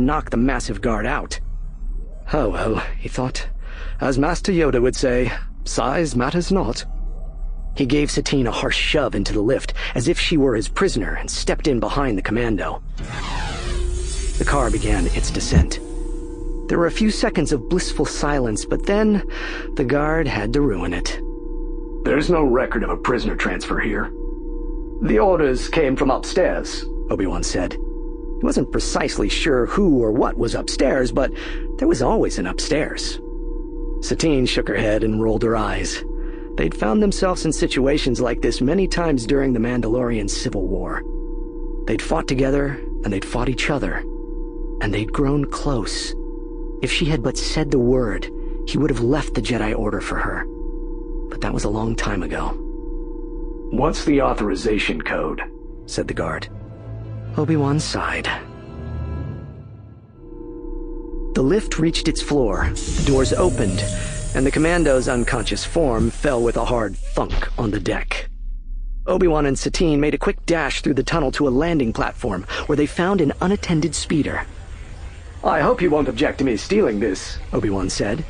knock the massive guard out. Oh well, he thought. As Master Yoda would say, size matters not. He gave Satine a harsh shove into the lift, as if she were his prisoner, and stepped in behind the commando. The car began its descent. There were a few seconds of blissful silence, but then the guard had to ruin it. There's no record of a prisoner transfer here. The orders came from upstairs, Obi-Wan said. He wasn't precisely sure who or what was upstairs, but there was always an upstairs. Satine shook her head and rolled her eyes. They'd found themselves in situations like this many times during the Mandalorian Civil War. They'd fought together, and they'd fought each other. And they'd grown close. If she had but said the word, he would have left the Jedi Order for her. But that was a long time ago. "What's the authorization code?" said the guard. Obi-Wan sighed. The lift reached its floor, the doors opened, and the commando's unconscious form fell with a hard thunk on the deck. Obi-Wan and Satine made a quick dash through the tunnel to a landing platform, where they found an unattended speeder. "I hope you won't object to me stealing this," Obi-Wan said.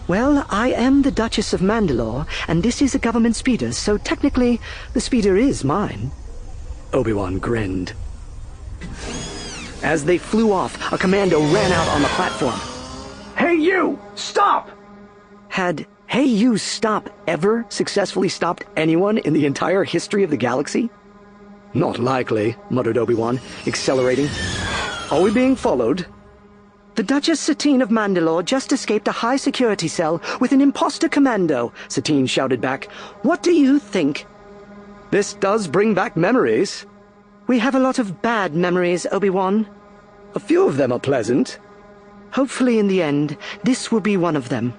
Well, I am the Duchess of Mandalore, and this is a government speeder, so technically, the speeder is mine. Obi-Wan grinned. As they flew off, a commando ran out on the platform. "Hey you! Stop!" Had "Hey You Stop" ever successfully stopped anyone in the entire history of the galaxy? Not likely, muttered Obi-Wan, accelerating. Are we being followed? The Duchess Satine of Mandalore just escaped a high-security cell with an imposter commando, Satine shouted back. What do you think? This does bring back memories. We have a lot of bad memories, Obi-Wan. A few of them are pleasant. Hopefully in the end, this will be one of them.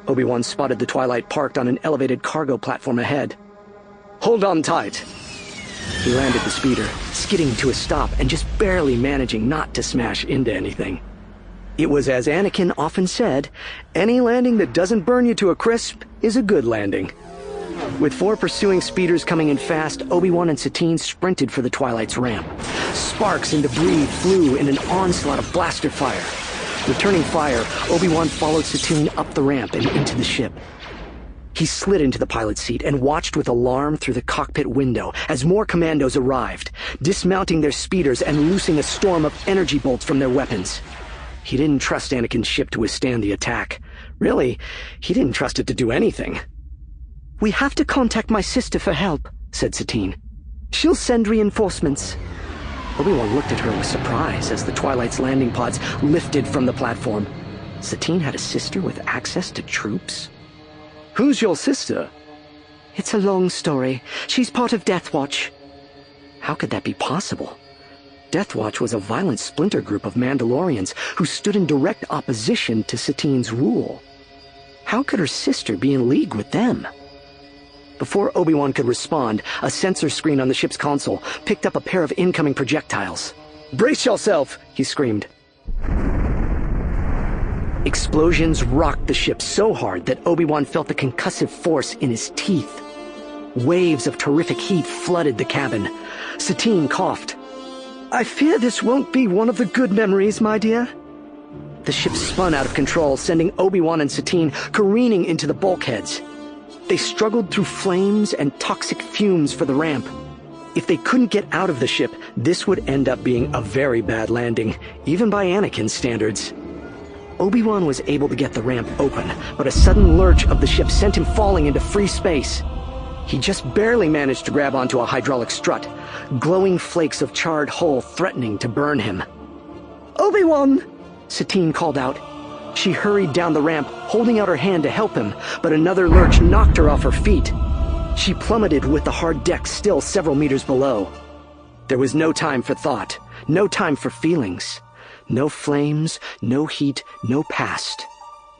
Obi-Wan spotted the Twilight parked on an elevated cargo platform ahead. Hold on tight. He landed the speeder, skidding to a stop and just barely managing not to smash into anything. It was as Anakin often said, any landing that doesn't burn you to a crisp is a good landing. With 4 pursuing speeders coming in fast, Obi-Wan and Satine sprinted for the Twilight's ramp. Sparks and debris flew in an onslaught of blaster fire. Returning fire, Obi-Wan followed Satine up the ramp and into the ship. He slid into the pilot's seat and watched with alarm through the cockpit window as more commandos arrived, dismounting their speeders and loosing a storm of energy bolts from their weapons. He didn't trust Anakin's ship to withstand the attack. Really, he didn't trust it to do anything. We have to contact my sister for help, said Satine. She'll send reinforcements. Obi-Wan looked at her with surprise as the Twilight's landing pods lifted from the platform. Satine had a sister with access to troops? Who's your sister? It's a long story. She's part of Death Watch. How could that be possible? Death Watch was a violent splinter group of Mandalorians who stood in direct opposition to Satine's rule. How could her sister be in league with them? Before Obi-Wan could respond, a sensor screen on the ship's console picked up a pair of incoming projectiles. Brace yourself, he screamed. Explosions rocked the ship so hard that Obi-Wan felt the concussive force in his teeth. Waves of terrific heat flooded the cabin. Satine coughed. I fear this won't be one of the good memories, my dear. The ship spun out of control, sending Obi-Wan and Satine careening into the bulkheads. They struggled through flames and toxic fumes for the ramp. If they couldn't get out of the ship, this would end up being a very bad landing, even by Anakin's standards. Obi-Wan was able to get the ramp open, but a sudden lurch of the ship sent him falling into free space. He just barely managed to grab onto a hydraulic strut, glowing flakes of charred hull threatening to burn him. Obi-Wan! Satine called out. She hurried down the ramp, holding out her hand to help him, but another lurch knocked her off her feet. She plummeted with the hard deck still several meters below. There was no time for thought, no time for feelings. No flames, no heat, no past,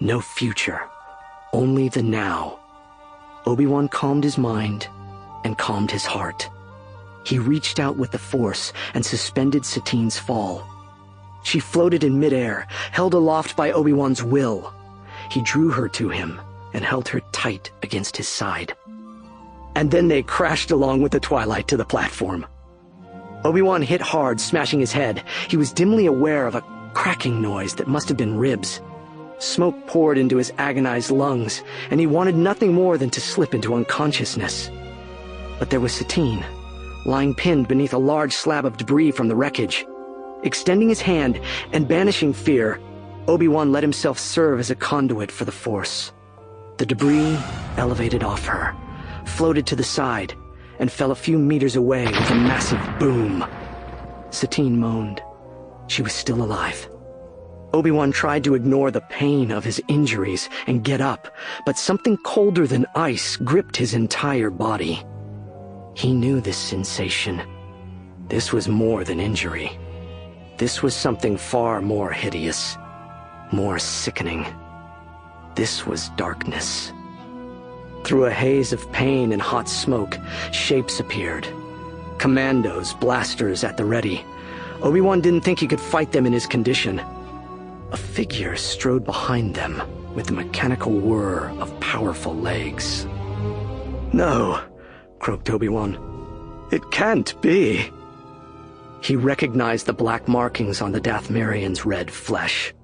no future. Only the now. Obi-Wan calmed his mind and calmed his heart. He reached out with the Force and suspended Satine's fall. She floated in midair, held aloft by Obi-Wan's will. He drew her to him and held her tight against his side. And then they crashed along with the Twilight to the platform. Obi-Wan hit hard, smashing his head. He was dimly aware of a cracking noise that must have been ribs. Smoke poured into his agonized lungs, and he wanted nothing more than to slip into unconsciousness. But there was Satine, lying pinned beneath a large slab of debris from the wreckage. Extending his hand and banishing fear, Obi-Wan let himself serve as a conduit for the Force. The debris elevated off her, floated to the side, and fell a few meters away with a massive boom. Satine moaned. She was still alive. Obi-Wan tried to ignore the pain of his injuries and get up, but something colder than ice gripped his entire body. He knew this sensation. This was more than injury. This was something far more hideous, more sickening. This was darkness. Through a haze of pain and hot smoke, shapes appeared. Commandos, blasters at the ready. Obi-Wan didn't think he could fight them in his condition. A figure strode behind them with the mechanical whir of powerful legs. No, croaked Obi-Wan. It can't be. He recognized the black markings on the Dathomirian's red flesh.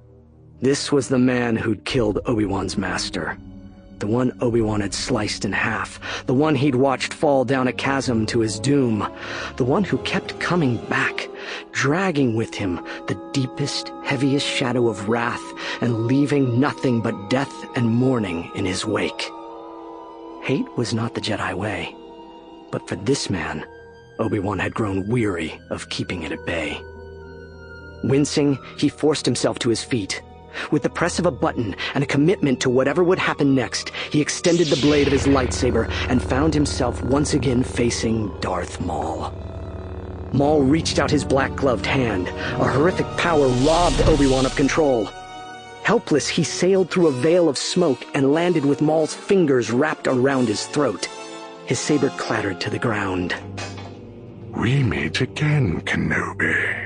This was the man who'd killed Obi-Wan's master. The one Obi-Wan had sliced in half. The one he'd watched fall down a chasm to his doom. The one who kept coming back, dragging with him the deepest, heaviest shadow of wrath and leaving nothing but death and mourning in his wake. Hate was not the Jedi way, but for this man, Obi-Wan had grown weary of keeping it at bay. Wincing, he forced himself to his feet. With the press of a button and a commitment to whatever would happen next, he extended the blade of his lightsaber and found himself once again facing Darth Maul. Maul reached out his black-gloved hand. A horrific power robbed Obi-Wan of control. Helpless, he sailed through a veil of smoke and landed with Maul's fingers wrapped around his throat. His saber clattered to the ground. We meet again, Kenobi.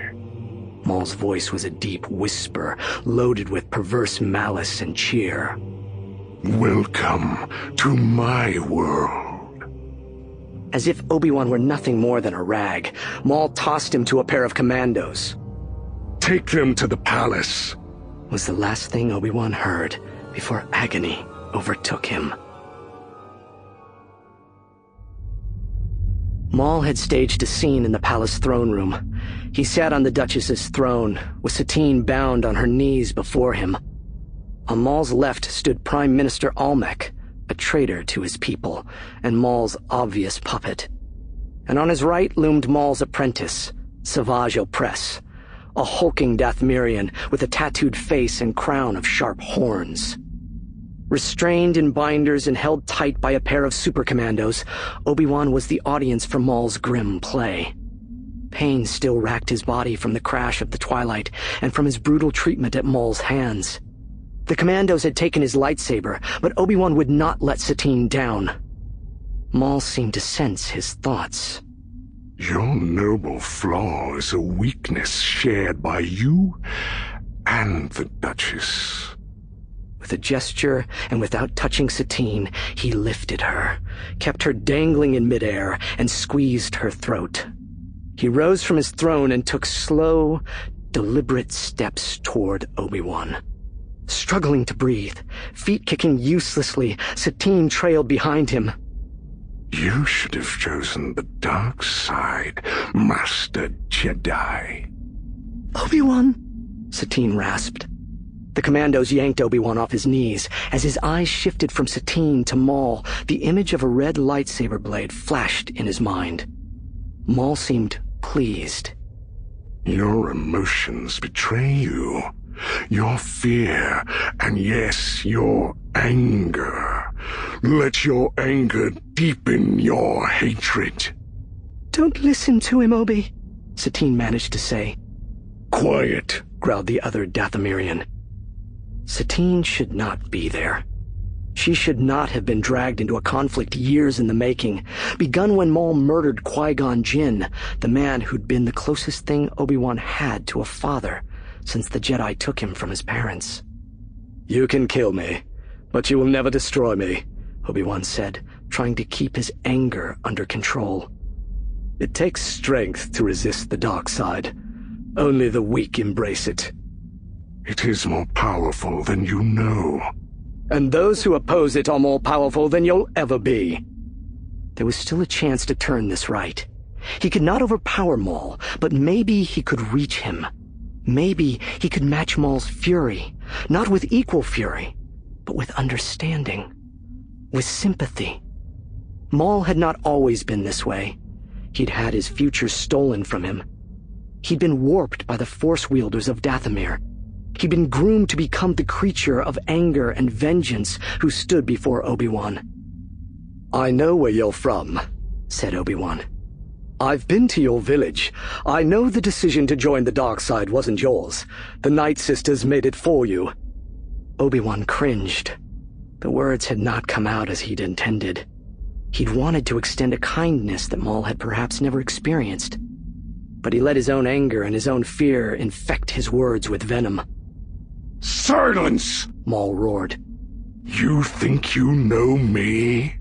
Maul's voice was a deep whisper, loaded with perverse malice and cheer. Welcome to my world. As if Obi-Wan were nothing more than a rag, Maul tossed him to a pair of commandos. Take them to the palace, was the last thing Obi-Wan heard before agony overtook him. Maul had staged a scene in the palace throne room. He sat on the Duchess's throne, with Satine bound on her knees before him. On Maul's left stood Prime Minister Almec, a traitor to his people, and Maul's obvious puppet. And on his right loomed Maul's apprentice, Savage Opress, a hulking Dathomirian with a tattooed face and crown of sharp horns. Restrained in binders and held tight by a pair of super commandos, Obi-Wan was the audience for Maul's grim play. Pain still racked his body from the crash of the Twilight and from his brutal treatment at Maul's hands. The commandos had taken his lightsaber, but Obi-Wan would not let Satine down. Maul seemed to sense his thoughts. Your noble flaw is a weakness shared by you and the Duchess. With a gesture, and without touching Satine, he lifted her, kept her dangling in midair, and squeezed her throat. He rose from his throne and took slow, deliberate steps toward Obi-Wan. Struggling to breathe, feet kicking uselessly, Satine trailed behind him. You should have chosen the dark side, Master Jedi. Obi-Wan, Satine rasped. The commandos yanked Obi-Wan off his knees. As his eyes shifted from Satine to Maul, the image of a red lightsaber blade flashed in his mind. Maul seemed pleased. Your emotions betray you. Your fear, and yes, your anger. Let your anger deepen your hatred. Don't listen to him, Obi, Satine managed to say. Quiet, growled the other Dathomirian. Satine should not be there. She should not have been dragged into a conflict years in the making, begun when Maul murdered Qui-Gon Jinn, the man who'd been the closest thing Obi-Wan had to a father since the Jedi took him from his parents. You can kill me, but you will never destroy me, Obi-Wan said, trying to keep his anger under control. It takes strength to resist the dark side. Only the weak embrace it. It is more powerful than you know. And those who oppose it are more powerful than you'll ever be. There was still a chance to turn this right. He could not overpower Maul, but maybe he could reach him. Maybe he could match Maul's fury, not with equal fury, but with understanding, with sympathy. Maul had not always been this way. He'd had his future stolen from him. He'd been warped by the Force wielders of Dathomir. He'd been groomed to become the creature of anger and vengeance who stood before Obi-Wan. "I know where you're from," said Obi-Wan. "I've been to your village. I know the decision to join the dark side wasn't yours. The Night Sisters made it for you." Obi-Wan cringed. The words had not come out as he'd intended. He'd wanted to extend a kindness that Maul had perhaps never experienced. But he let his own anger and his own fear infect his words with venom. "Silence!" Maul roared. "You think you know me?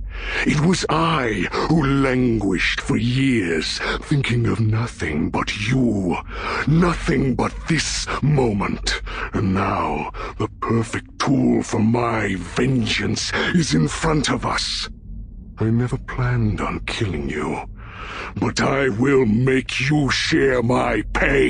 It was I who languished for years, thinking of nothing but you, nothing but this moment. And now, the perfect tool for my vengeance is in front of us. I never planned on killing you, but I will make you share my pain."